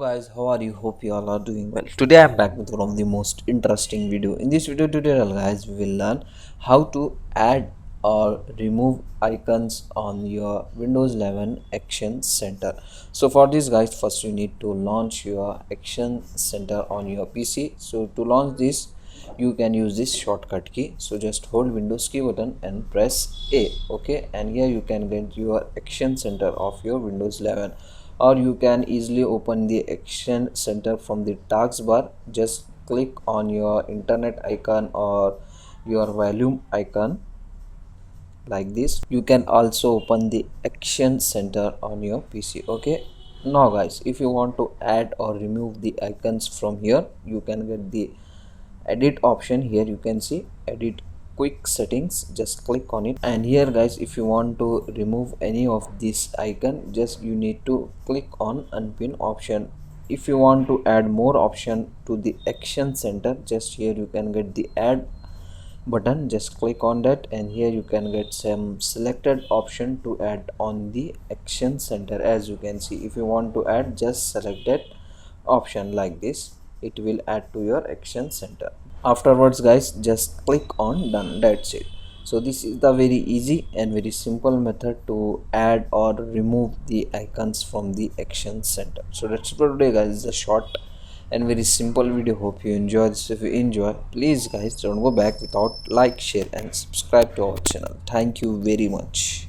Guys, how are you? Hope you all are doing well. Today I'm back with one of the most interesting video. In this video tutorial guys, we will learn how to add or remove icons on your Windows 11 Action Center. So for this guys, first you need to launch your Action Center on your PC. So to launch this, you can use this shortcut key. So just hold Windows key button and press A. Okay, and here you can get your Action Center of your Windows 11, or you can easily open the Action Center from the taskbar. Just click on your internet icon or your volume icon like this. You can also open the Action Center on your PC. Okay, now guys, if you want to add or remove the icons from here, you can get the edit option. Here you can see edit quick settings. Just click on it, and here guys, if you want to remove any of this icon, just you need to click on unpin option. If you want to add more option to the Action Center, just here you can get the add button. Just click on that, and here you can get some selected option to add on the Action Center. As you can see, if you want to add, just select that option like this. It will add to your Action Center. Afterwards guys, just click on done. That's it. So this is the very easy and very simple method to add or remove the icons from the Action Center. So that's it for today guys. It's a short and very simple video. Hope you enjoy this. If you enjoy, please guys don't go back without like, share and subscribe to our channel. Thank you very much.